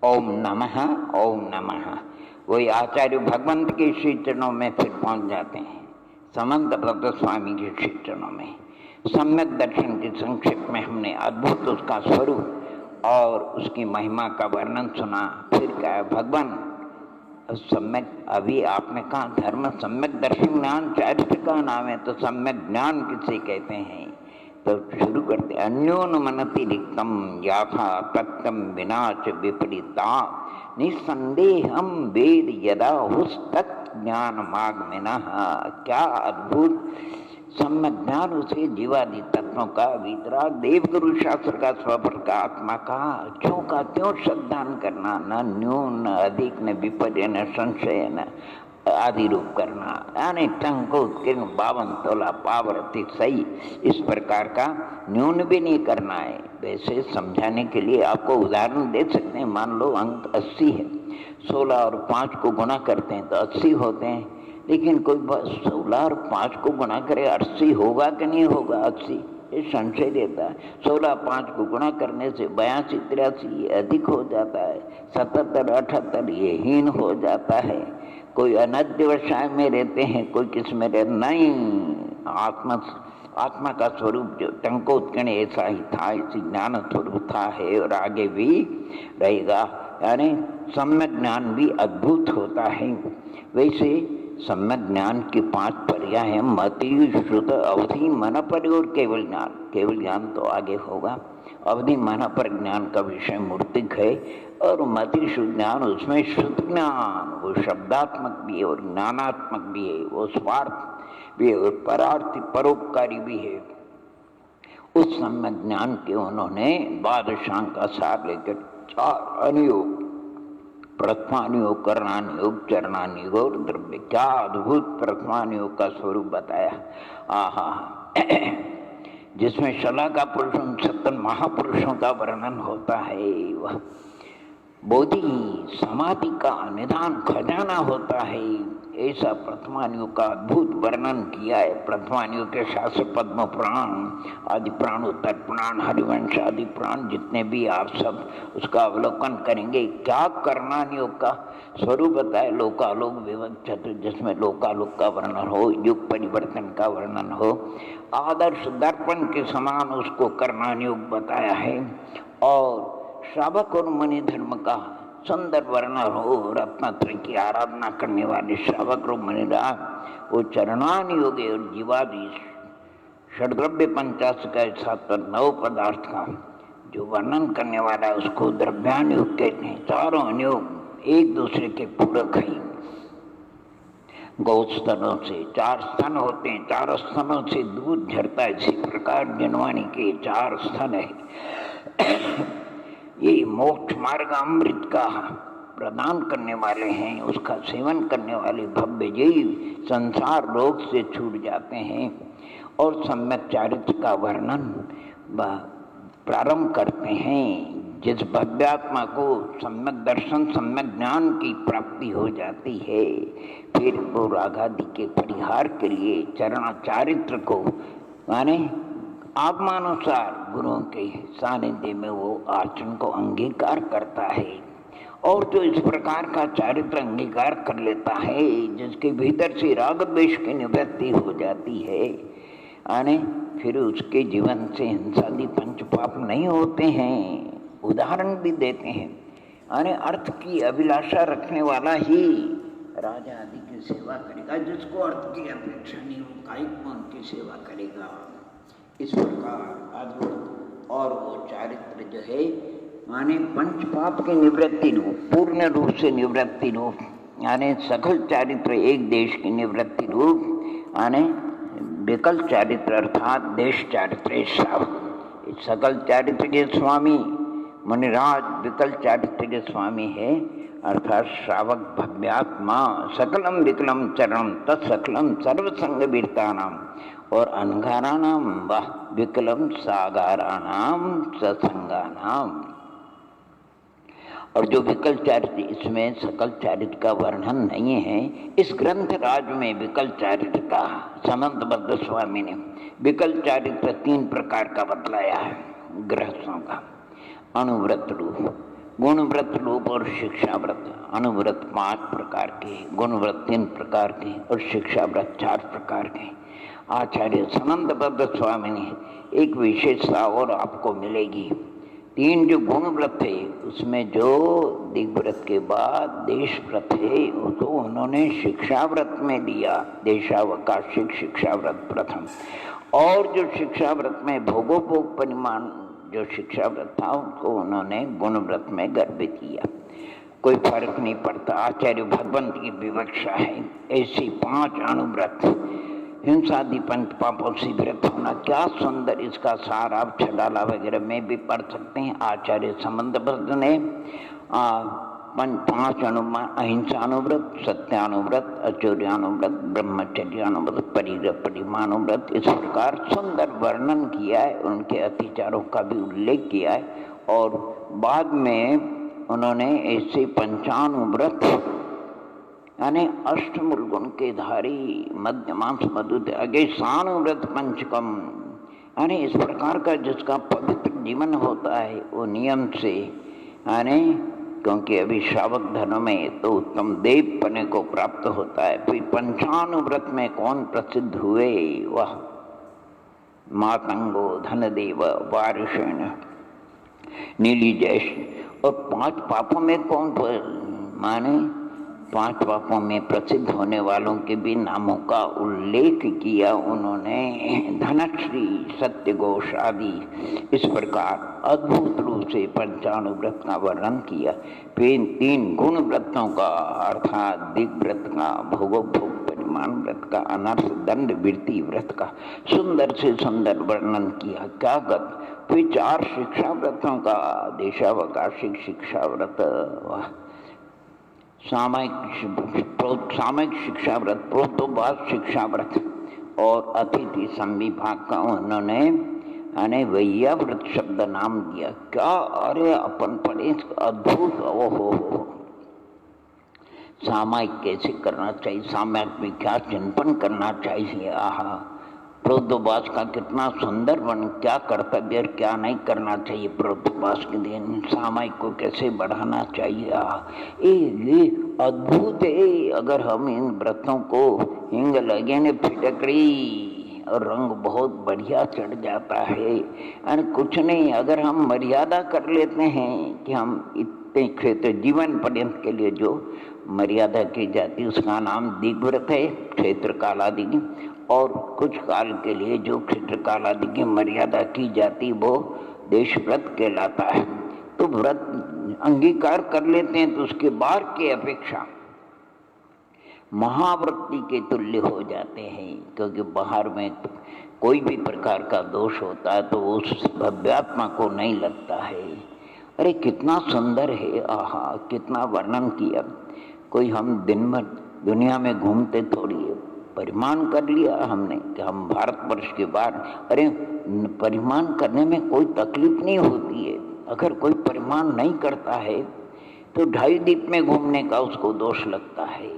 ओम नमः, ओम नमः। वही आचार्य भगवंत के श्री चरणों में फिर पहुंच जाते हैं, समंत भक्त स्वामी के श्री चरणों में। सम्यक दर्शन के संक्षेप में हमने अद्भुत उसका स्वरूप और उसकी महिमा का वर्णन सुना। फिर क्या भगवान सम्यक, अभी आपने कहा धर्म सम्यक दर्शन ज्ञान चारित्र का नाम है, तो सम्यक ज्ञान किसे कहते हैं? तो शुरू करते, अन्योन मनति रिक्तम याथा तत्तम विनाश विपरीता निसंदेहम वेद यदा हुस्तत् ज्ञान मागमिनः। क्या अद्भुत सम्यक ज्ञान उसे जीवादि तत्वों का वितराग देवगुरु शास्त्र का स्वपर का आत्मा का क्यों का त्यों श्रद्धान करना, न न्यून न अधिक न विपर्य न संशय न आदि रूप करना, यानी टंको 52 तोला पावरती सही, इस प्रकार का न्यून भी नहीं करना है। वैसे समझाने के लिए आपको उदाहरण दे सकते हैं। मान लो अंक 80 है, 16 और 5 को गुणा करते हैं तो 80 होते हैं, लेकिन कोई 16 और 5 को गुणा करे 80 होगा कि नहीं होगा? 80 ये संशय देता है। 16 5 को गुणा करने से 82 83 ये अधिक हो जाता है, 77 78 ये हीन हो जाता है। कोई अनध्यवसाय में रहते हैं, कोई किस में रहते नहीं। आत्मा का स्वरूप जो टंकोत्कण ऐसा ही था, इसी ज्ञान स्वरूप था है और आगे भी रहेगा। यानी सम्यक ज्ञान भी अद्भुत होता है। वैसे सम्यक ज्ञान की 5 पर्याय हैं, मति श्रुत अवधि मन पर और केवल ज्ञान। केवल ज्ञान तो आगे होगा, अवधि मन पर ज्ञान का विषय मूर्तिक है, और मति शुद्ध ज्ञान उसमें शुद्ध ज्ञान, वो शब्दात्मक भी है और ज्ञानात्मक भी है, वो स्वार्थ भी है और परार्थी परोपकारी भी है। उस सम्यक ज्ञान के उन्होंने द्वादशांग का सार लेकर 4 अनुयोग, प्रथमानुयोग, कर्णानुयोग, चरणानुयोग और द्रव्य, क्या अद्भुत प्रथमानुयोग का स्वरूप बताया। आहा जिसमें शला का पुरुष 70 महापुरुषों का वर्णन होता है, वह बोधि समाधि का निदान खजाना होता है। ऐसा प्रथमानुयोग का अद्भुत वर्णन किया है। प्रथमानुयोग के शास्त्र पद्म पुराण आदि प्राण, उत्तर पुराण, हरिवंश आदि प्राण जितने भी आप सब उसका अवलोकन करेंगे। क्या कर्णानुयोग का स्वरूप बताए, लोकालोक विभक्त चतुर्थ, जिसमें लोकालोक का वर्णन हो, युग परिवर्तन का वर्णन हो, आदर्श दर्पण के समान उसको कर्णानुयोग बताया है। और श्रावक और मुनि धर्म का सुंदर वर्णन हो, रत्नत्रय की आराधना करने वाले श्रावक और मुनिराज, वो चरणानुयोग और जीवादि षड्द्रव्य 50 का साथ 9 पदार्थ का जो वर्णन करने वाला है उसको द्रव्यानुयोग कहते हैं। चारों अनुयोग एक दूसरे के पूरक हैं। गौ स्तनों से 4 स्तन होते हैं, 4 स्तनों से दूध झरता है, इसी प्रकार जनवाणी के 4 स्तन है। ये मोक्ष मार्ग अमृत का प्रदान करने वाले हैं, उसका सेवन करने वाले भव्य जीव संसार रोग से छूट जाते हैं और सम्यक चारित्र का वर्णन प्रारंभ करते हैं। जिस भव्यात्मा को सम्यक दर्शन सम्यक ज्ञान की प्राप्ति हो जाती है, फिर वो रागादि के परिहार के लिए चरण चारित्र को माने आत्मानुसार गुरुओं के सानिध्य में वो आचरण को अंगीकार करता है। और जो इस प्रकार का चारित्र अंगीकार कर लेता है, जिसके भीतर से राग द्वेष की निवृत्ति हो जाती है, यानी फिर उसके जीवन से हिंसादि पंच पाप नहीं होते हैं। उदाहरण भी देते हैं, यानी अर्थ की अभिलाषा रखने वाला ही राजा आदि की सेवा करेगा, जिसको अर्थ की अपेक्षा नहीं हो कायिक मन की सेवा करेगा। इस प्रकार अद्भुत और वो चारित्र जो है माने पंच पाप की निवृत्ति रूप, पूर्ण रूप से निवृत्ति रूप, यानी सकल चारित्र एक देश की निवृत्ति रूप, यानी विकल चारित्र अर्थात देश चारित्र श्रावक। सकल चारित्र के स्वामी मुनिराज विकल चारित्र के स्वामी है, अर्थात श्रावक भव्यात्मा। सकलम विकलम चरणम तत्सकलम सर्वसंग वीरतानाम और अनघाराणाम वह विकलम सागाराणाम सत्संगानाम। और जो विकल चारित्र, इसमें सकल चारित्र का वर्णन नहीं है। इस ग्रंथ राज में विकल चारित्र का समंत बद्ध स्वामी ने विकल चारित्र 3 प्रकार का बतलाया है। गृहस्थों का अनुव्रत रूप, गुणव्रत, रूप और शिक्षा व्रत। अनुव्रत 5 प्रकार के, गुणव्रत 3 प्रकार के और शिक्षा व्रत 4 प्रकार के। आचार्य सनंदबद्ध स्वामी ने एक विशेषता और आपको मिलेगी। 3 जो गुण व्रत है उसमें जो दिग्व्रत के बाद देश व्रत है उसको उन्होंने शिक्षा व्रत में दिया, देशावकाशिक शिक्षा व्रत प्रथम। और जो शिक्षा व्रत में भोगोपभोग परिमाण जो शिक्षा व्रत था उसको उन्होंने गुण व्रत में गर्भित किया। कोई फर्क नहीं पड़ता, आचार्य भगवंत की विवक्षा है। ऐसी 5 अणुव्रत, हिंसादि पंच पापों से व्रत होना, क्या सुंदर इसका सार आप छडाला वगैरह में भी पढ़ सकते हैं। आचार्य संबंधबद्ध ने 5 अहिंसानुव्रत, सत्यानुव्रत, अचौर्यानुव्रत, ब्रह्मचर्यानुव्रत, परिग्रह परिमानुव्रत, इस प्रकार सुंदर वर्णन किया है। उनके अतिचारों का भी उल्लेख किया है। और बाद में उन्होंने ऐसे पंचानुव्रत यानी अष्टमूल गुण के धारी, मध्यमांस मधु त्यागे, सानुव्रत पंचकम यानी इस प्रकार का जिसका पवित्र जीवन होता है वो नियम से, यानी क्योंकि अभी श्रावक धर्म में तो उत्तम देव पने को प्राप्त होता है। फिर पंचानुव्रत में कौन प्रसिद्ध हुए, वह मातंगो, धनदेव, वारुषण, नीलिजैश। और 5 पापों में कौन माने 5 पापों में प्रसिद्ध होने वालों के भी नामों का उल्लेख किया उन्होंने। धनश्री, सत्यघोष आदि इस प्रकार अद्भुत रूप से पंचानुव्रत का वर्णन किया। फिर 3 गुण व्रतों का अर्थात दिग्व्रत का, भोगोपभोग परिमाण व्रत का, अनर्थ दंड वृत्ति व्रत का सुंदर से सुंदर वर्णन किया। क्या गत। फिर 4 शिक्षा व्रतों का, देशावकाशिक शिक्षा व्रत, सामयिक शिक्षा व्रत, प्रोतोबास शिक्षा व्रत और अतिथि संविभाग का उन्होंने यानी वैया व्रत शब्द नाम दिया। क्या अरे अपन पढ़े अद्भुत। ओहो, सामयिक कैसे करना चाहिए, सामयिक में क्या चिंतन करना चाहिए। आहा, प्रोतोबास का कितना सुंदर वन, क्या कर्तव्य और क्या नहीं करना चाहिए प्रोतोबास के दिन, सामयिक को कैसे बढ़ाना चाहिए। ये अद्भुत है। अगर हम इन व्रतों को हिंग लगे न फिटकड़ी और रंग बहुत बढ़िया चढ़ जाता है। और कुछ नहीं, अगर हम मर्यादा कर लेते हैं कि हम इतने क्षेत्र जीवन पर्यंत के लिए जो मर्यादा की जाती उसका नाम दिग्व्रत है, क्षेत्र कालादि की। और कुछ काल के लिए जो क्षेत्र कालादि की मर्यादा की जाती वो देश व्रत कहलाता है। तो व्रत अंगीकार कर लेते हैं तो उसके बाद की अपेक्षा महाव्रती के तुल्य हो जाते हैं। क्योंकि बाहर में कोई भी प्रकार का दोष होता है तो उस भव्यात्मा को नहीं लगता है। अरे कितना सुंदर है, आहा, कितना वर्णन किया। कोई हम दिन भर दुनिया में घूमते थोड़ी है, परिमाण कर लिया हमने कि हम भारतवर्ष के बाहर। अरे परिमाण करने में कोई तकलीफ नहीं होती है। अगर कोई परिमाण नहीं करता है तो 2.5 द्वीप में घूमने का उसको दोष लगता है,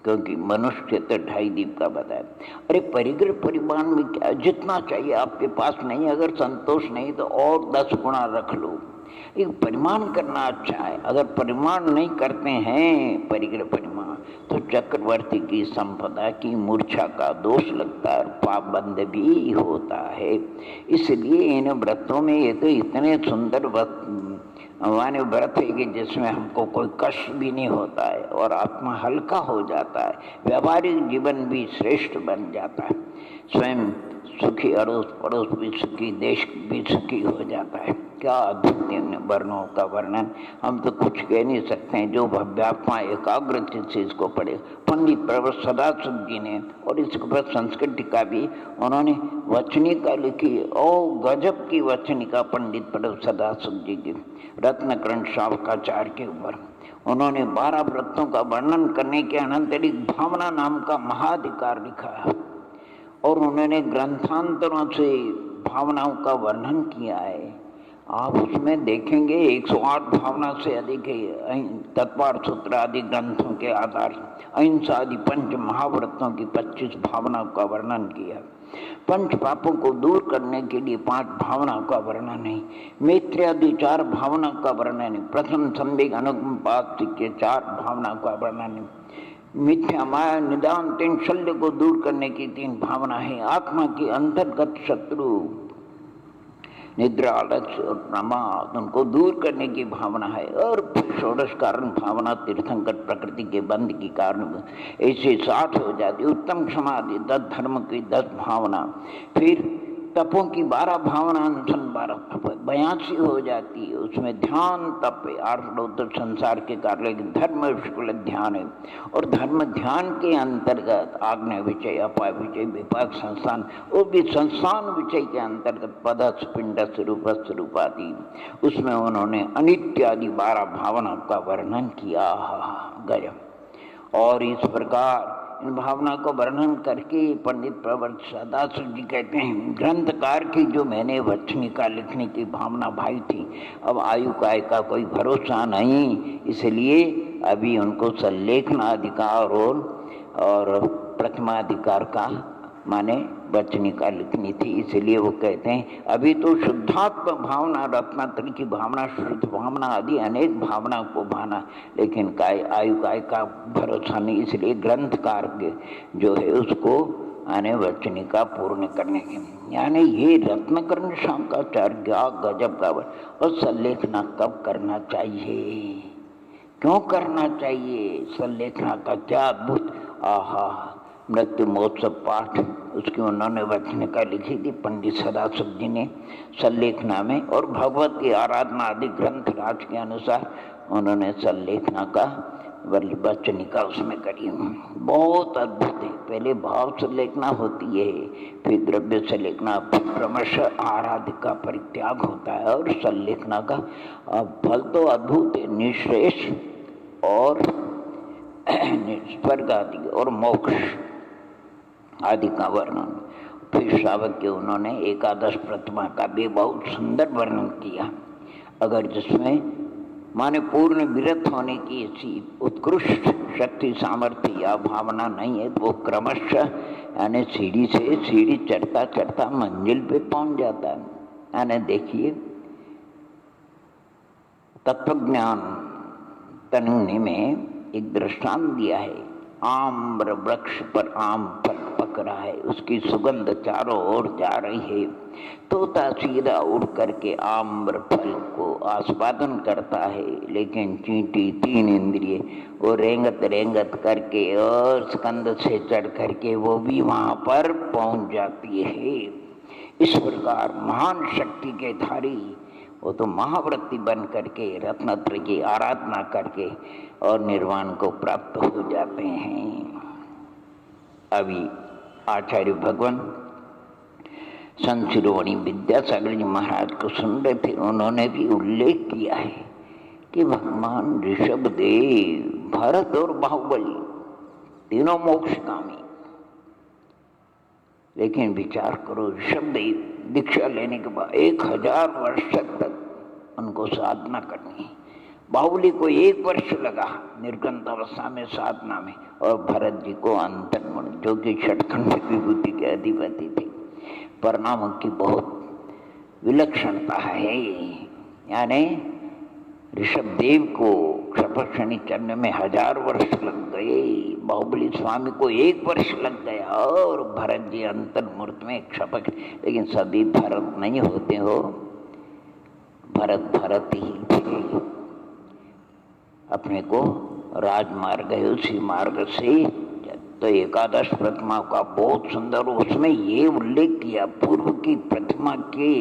क्योंकि मनुष्य तो 2.5 द्वीप का बताया। अरे परिग्रह परिमाण में क्या, जितना चाहिए आपके पास नहीं, अगर संतोष नहीं तो और 10 गुना रख लो। एक परिमाण करना अच्छा है। अगर परिमाण नहीं करते हैं परिग्रह परिमाण तो चक्रवर्ती की संपदा की मूर्छा का दोष लगता है और पाबंद भी होता है। इसलिए इन व्रतों में ये तो इतने सुंदर व्रत है कि जिसमें हमको कोई कष्ट भी नहीं होता है और आत्मा हल्का हो जाता है, व्यावहारिक जीवन भी श्रेष्ठ बन जाता है, स्वयं सुखी, अड़ोस पड़ोस भी सुखी, देश भी सुखी हो जाता है। क्या अद्भुत वर्णों का वर्णन, हम तो कुछ कह नहीं सकते हैं। जो भव्यात्मा एकाग्र चित्त से इसको पढ़े, पंडित प्रवर सदाशिव जी ने, और इसके ऊपर संस्कृत टीका भी उन्होंने वचनिका लिखी। ओ गजब की वचनिका पंडित प्रवर सदाशिव जी की, रत्नकरण शावकाचार्य के ऊपर उन्होंने 12 व्रतों का वर्णन करने के अनंतरिक भावना नाम का महाधिकार लिखा है। और उन्होंने ग्रंथांतरों से भावनाओं का वर्णन किया है। आप उसमें देखेंगे 108 भावना से अधिक है। तत्वार्थ सूत्र आदि ग्रंथों के आधार अहिंसा आदि पंच महाव्रतों की 25 भावनाओं का वर्णन किया। पंच पापों को दूर करने के लिए 5 भावनाओं का वर्णन है। मैत्री आदि 4 भावनाओं का वर्णन है। प्रथम संवेग अनुगम पाप के 4 भावनाओं का वर्णन है। मिथ्या माया निदान तीन शल्य को दूर करने की 3 भावना है। आत्मा की अंतर्गत शत्रु निद्रा आलस्य और प्रमाद उनको दूर करने की भावना है। और फिर षोडश कारण भावना तीर्थंकर प्रकृति के बंध की कारण ऐसे 60 हो जाती। उत्तम समाधि 10 धर्म की 10 भावना, फिर तपों की 12 भावना अनशन 12 तप 82 हो जाती है। उसमें ध्यान तप है, 8 संसार के कार्य, लेकिन धर्म शुक्ल ध्यान है। और धर्म ध्यान के अंतर्गत आग्नेय विषय, अपाय विषय, विपाक संस्थान, वो भी संस्थान विषय के अंतर्गत पदस्थ पिंडस्थ रूपस्थ रूपादि, उसमें उन्होंने अनित्य आदि 12 भावना का वर्णन किया। गया और इस प्रकार इन भावना को वर्णन करके पंडित प्रवर्त सदाशिव जी कहते हैं, ग्रंथकार की जो मैंने वचनिका लिखने की भावना भाई थी, अब आयु काय का कोई भरोसा नहीं, इसलिए अभी उनको सल्लेखनाधिकार और प्रतिमाधिकार का माने वचनिका लिखनी थी। इसलिए वो कहते हैं अभी तो शुद्धात्म भावना, रत्नात्र की भावना, शुद्ध भावना आदि अनेक भावना को भाना, लेकिन काय आयु काय का भरोसा नहीं, इसलिए ग्रंथकार के जो है उसको आने वचनिका पूर्ण करने के, यानी ये रत्नकर्ण शंकराचार्य क्या गजब का। और सल्लेखना कब करना चाहिए, क्यों करना चाहिए, सल्लेखना का क्या अद्भुत, आहा मृत्यु महोत्सव पाठ उसकी उन्होंने वचनिका लिखी थी पंडित सदाशिव जी ने सल्लेखना में। और भगवत की आराधना आदि ग्रंथ राज के अनुसार उन्होंने सल्लेखना का वचनिका उसमें करी। बहुत अद्भुत है। पहले भाव सल्लेखना होती है, फिर द्रव्य सल्लेखना, फिर क्रमशः आराध्य का परित्याग होता है, और सल्लेखना का फल तो अद्भुत है, निःशेष और स्वर्ग आदि और मोक्ष आदि का वर्णन। फिर श्रावक के उन्होंने एकादश प्रतिमा का भी बहुत सुंदर वर्णन किया। अगर जिसमें माने पूर्ण विरत होने की ऐसी उत्कृष्ट शक्ति सामर्थ्य या भावना नहीं है, तो वो क्रमशः यानी सीढ़ी से सीढ़ी चढ़ता चढ़ता मंजिल पे पहुंच जाता है। यानी देखिए तत्वज्ञान तनुने में एक दृष्टांत दिया है, आम्र वृक्ष पर आम फल पक रहा है, उसकी सुगंध चारों ओर जा रही है, तोता सीधा उड़ करके आम्र फल को आस्वादन करता है, लेकिन चींटी 3 इंद्रिय वो रेंगत रेंगत करके और स्कंद से चढ़ करके वो भी वहां पर पहुंच जाती है। इस प्रकार महान शक्ति के धारी वो तो महाव्रती बन करके रत्नत्र की आराधना करके और निर्वाण को प्राप्त हो जाते हैं। अभी आचार्य भगवान संत शिरोमणि विद्यासागर जी महाराज को सुन रहे थे, उन्होंने भी उल्लेख किया है कि भगवान ऋषभदेव, भरत और बाहुबली तीनों मोक्षकामी, लेकिन विचार करो ऋषभदेव दीक्षा लेने के बाद 1000 वर्ष तक उनको साधना करनी है। बाहुबली को 1 वर्ष लगा निर्गंत अवस्था में साधना में, और भरत जी को अंतर्मण जो कि षटखंड विभूति के अधिपति थे। परिणामों की बहुत विलक्षणता है, यानी ऋषभदेव को क्षपक्षणी चरण में 1000 वर्ष लग गए, बाहुबली स्वामी को 1 वर्ष लग गया, और भरत जी अंतर्मूर्त में क्षपक, लेकिन सभी भरत नहीं होते हो, भरत भरत ही थे, अपने को राजमार्ग है उसी मार्ग से। तो एकादश प्रतिमा का बहुत सुंदर, उसमें ये उल्लेख किया पूर्व की प्रतिमा के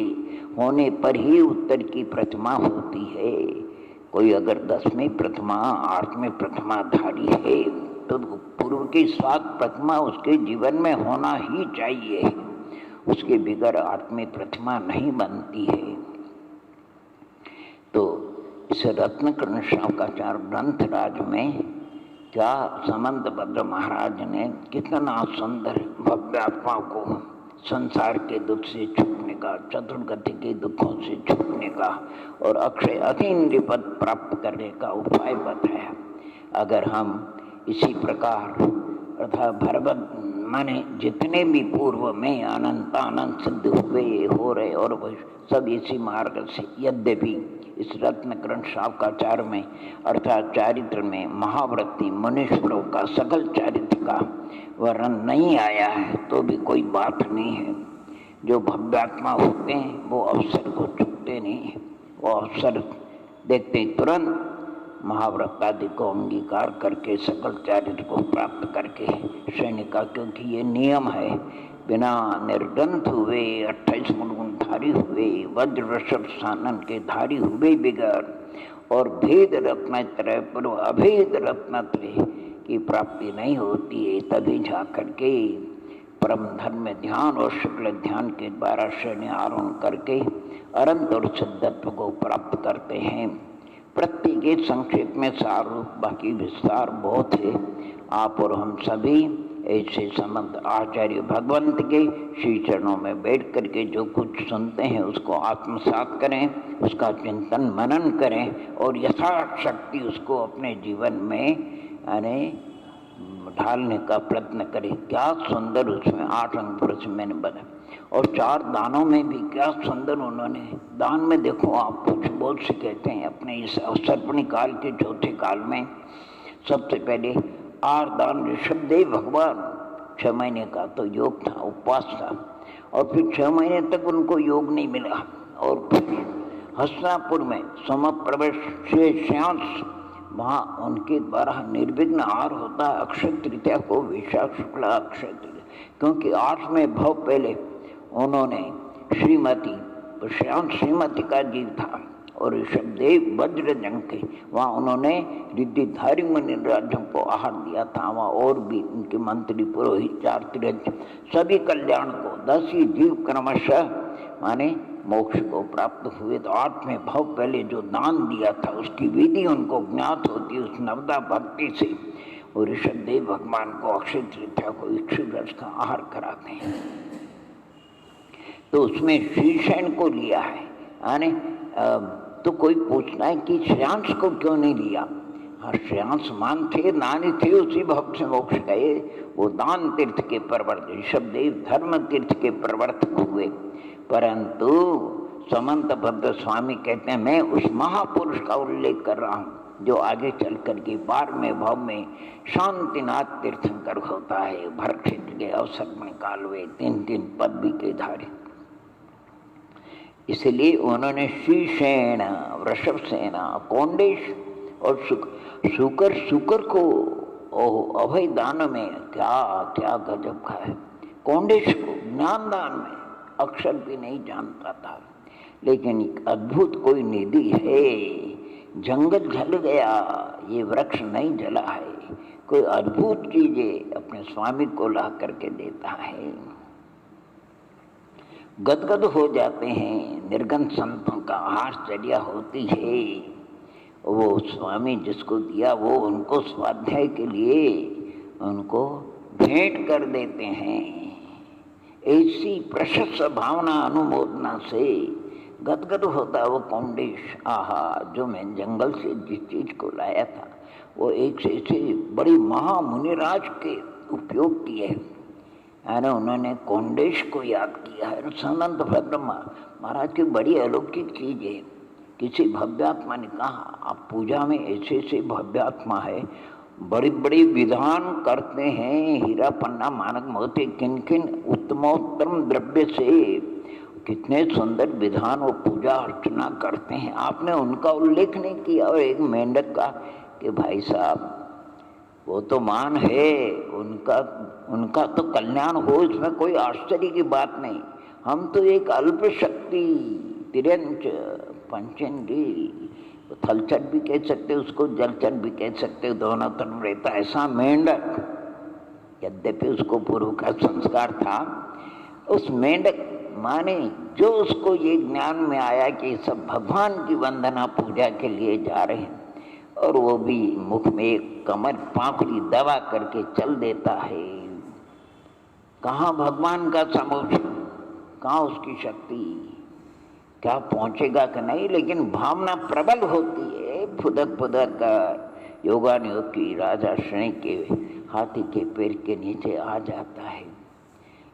होने पर ही उत्तर की प्रतिमा होती है। कोई अगर 10वीं प्रतिमा 8वीं प्रतिमा धारी है तो पूर्व की 7 प्रतिमा उसके जीवन में होना ही चाहिए, उसके बिगड़ 8वीं प्रतिमा नहीं बनती है। तो इस रत्नकर्ण शंकराचार्य ग्रंथराज में क्या समंतभद्र महाराज ने कितना सुंदर भव्य आत्मा को संसार के दुख से छूटने का, चतुर्गति के दुखों से छूटने का और अक्षय अतीन्द्रिय पद प्राप्त करने का उपाय बताया। अगर हम इसी प्रकार अर्थात भगवत माने जितने भी पूर्व में अनंत अनंत सिद्ध हुए हो रहे और सब इसी मार्ग से, यद्यपि इस रत्न ग्रंथ शावकाचार्य में अर्थात चारित्र में महाव्रती मनुष्यों का सकल चारित्र का वर्णन नहीं आया है, तो भी कोई बात नहीं है। जो भव्यात्मा होते हैं वो अवसर को चुकते नहीं है, वो अवसर देखते तुरंत महाव्रत आदि को अंगीकार करके सकल चारित्र को प्राप्त करके सैनिक का, क्योंकि ये नियम है, बिना निर्गंथ हुए 28 मुंडगुण धारी हुए वज्र ऋषभ सानन के धारी हुए बिगड़ और भेद रत्नत्रय पर अभेद रत्नत्रय की प्राप्ति नहीं होती है। तभी जा करके परम धर्म में ध्यान और शुक्ल ध्यान के द्वारा शनि आरोहण करके अनंत और सिद्धत्व को प्राप्त करते हैं। प्रत्येक संक्षेप में सार रूप, बाकी विस्तार बहुत है। आप और हम सभी ऐसे समंत आचार्य भगवंत के श्री चरणों में बैठ करके जो कुछ सुनते हैं उसको आत्मसात करें, उसका चिंतन मनन करें और यथाशक्ति उसको अपने जीवन में ढालने का प्रयत्न करें। क्या सुंदर उसमें 8 अंग पुरुष मैंने बताया, और 4 दानों में भी क्या सुंदर उन्होंने दान में देखो, आप कुछ बहुत से कहते हैं अपने इस अवसर्पणी काल के चौथे काल में सबसे पहले 8 दान ऋषभदेव भगवान 6 महीने का तो योग था, उपवास था, और फिर 6 महीने तक उनको योग नहीं मिला, और फिर हस्तिनापुर में समप्रवेश श्यांश वहाँ उनके द्वारा निर्विघ्न आहार होता है अक्षय तृतीया को, वैशाख शुक्ला अक्षय तृतीया, क्योंकि 8वें भाव पहले उन्होंने श्रीमती, श्याम श्रीमती का जीव था और ऋषभदेव वज्र जंग के वहाँ उन्होंने रिद्धिधारी मुनि राज्यों को आहार दिया था। वहाँ और भी उनके मंत्री पुरोहित 4 तीर्थ सभी कल्याण को 10 ही जीव क्रमशः माने मोक्ष को प्राप्त हुए। तो 8वें भाव पहले जो दान दिया था उसकी विधि उनको ज्ञात होती है, उस नवदा भक्ति से वो ऋषभदेव भगवान को अक्षय तृतीया को इक्षु रस का आहार कराते हैं। तो उसमें श्रीशैन को लिया है तो कोई पूछना है कि श्रेयांश को क्यों नहीं लिया? हाँ, श्रेयांश मान थे, नानी थे, उसी भक्त से मोक्ष गए, वो दान तीर्थ के प्रवर्तक ऋषभदेव धर्म तीर्थ के प्रवर्तक हुए। परंतु समंत भद्र स्वामी कहते हैं मैं उस महापुरुष का उल्लेख कर रहा हूँ जो आगे चल करके 12वें भाव में शांतिनाथ तीर्थंकर होता है। भरत क्षेत्र के अवसर में काल हुए 3 पदवी के धारे, इसलिए उन्होंने श्रीसेन, वृषभ सेना, कौंडेश और शुकर को अभय दान में क्या क्या गजब का है। कौंडेश को ज्ञान दान में अक्षर भी नहीं जानता था, लेकिन एक अद्भुत कोई निधि है। जंगल जल गया, ये वृक्ष नहीं जला है, कोई अद्भुत चीजें अपने स्वामी को ला करके देता है। गदगद हो जाते हैं, निर्गन संतों का आश्चर्य होती है। वो स्वामी जिसको दिया वो उनको स्वाध्याय के लिए उनको भेंट कर देते हैं। ऐसी प्रशस्त भावना अनुमोदना से गदगद होता वो कौंडेश। आहा, जो मैं जंगल से जिस चीज को लाया था वो एक से बड़ी महामुनिराज के उपयोग किए है ना। उन्होंने कौंडेश को याद किया है। सनंत भद्र महाराज की बड़ी अलौकिक चीज है। किसी भव्यात्मा ने कहा आप पूजा में ऐसे ऐसे भव्यात्मा है, बड़ी बड़ी विधान करते हैं, हीरा पन्ना मानक मोती किन किन उत्तमोत्तम द्रव्य से कितने सुंदर विधान और पूजा अर्चना करते हैं, आपने उनका उल्लेख नहीं किया। और एक मेंढक का कि भाई साहब वो तो मान है, उनका तो कल्याण हो, इसमें कोई आश्चर्य की बात नहीं। हम तो एक अल्प शक्ति तिरंच पंचेंद्री, थलचर भी कह सकते उसको, जलचर भी कह सकते, दोनों तरफ रहता ऐसा मेंढक। यद्यपि उसको पूर्व का संस्कार था, उस मेंढक माने जो उसको ये ज्ञान में आया कि सब भगवान की वंदना पूजा के लिए जा रहे हैं, और वो भी मुख में एक कमर पाखुरी दबा करके चल देता है। कहाँ भगवान का समोक्ष, कहाँ उसकी शक्ति, क्या पहुंचेगा कि नहीं, लेकिन भावना प्रबल होती है। फुदक फुदक कर योगान योग की राजा श्रेणी के हाथी के पैर के नीचे आ जाता है।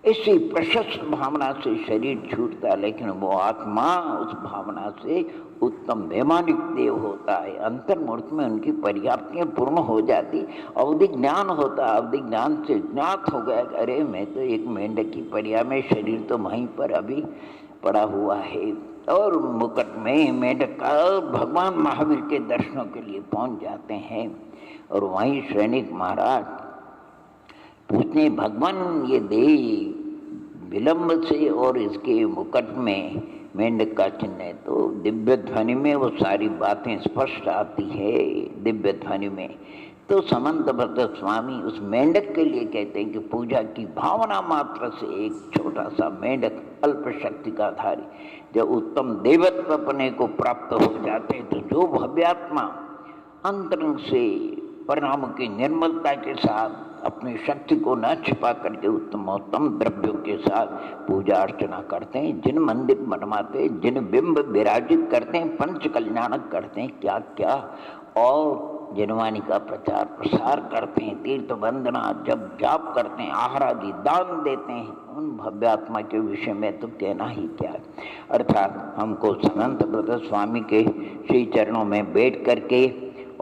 इसी प्रशस्त भावना से शरीर छूटता है, लेकिन वो आत्मा उस भावना से उत्तम वैमानिक देव होता है। अंतर्मूर्ति में उनकी पर्याप्तियाँ पूर्ण हो जाती, अवधि ज्ञान होता। अवधि ज्ञान से ज्ञात हो गया कि अरे मैं तो एक मेंढक की पर्या में, शरीर तो वहीं पर अभी पड़ा हुआ है। और मुकुट में मेंढक का भगवान महावीर के दर्शनों के लिए पहुंच जाते हैं। और वहीं सैनिक महाराज पूछते, भगवान ये दे विलंब से और इसके मुकुट में मेंढक का चिन्ह है। तो दिव्य ध्वनि में वो सारी बातें स्पष्ट आती है। दिव्य ध्वनि में तो समंत भद्र स्वामी उस मेंढक के लिए कहते हैं कि पूजा की भावना मात्र से एक छोटा सा मेंढक अल्प शक्ति का धारी जब उत्तम देवत्व अपने को प्राप्त हो जाते हैं, तो जो भव्यात्मा अंतरंग से परिणामों की निर्मलता के साथ अपनी शक्ति को न छिपा करके उत्तमोत्तम द्रव्यों के साथ पूजा अर्चना करते हैं, जिन मंदिर बनवाते हैं, जिन बिंब विराजित करते हैं, पंच कल्याणक करते हैं, क्या क्या, और जनवाणी का प्रचार प्रसार करते हैं, तीर्थ वंदना जब जाप करते हैं, आहार आदि दान देते हैं, उन भव्यात्मा के विषय में तो कहना ही क्या है। अर्थात हमको समंत ब्रत स्वामी के श्री चरणों में बैठ करके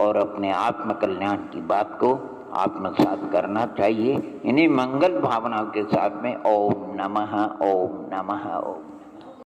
और अपने आत्म कल्याण की बात को आत्मसात करना चाहिए। इन्हीं मंगल भावनाओं के साथ में ओम नमः ओम नमः ओम।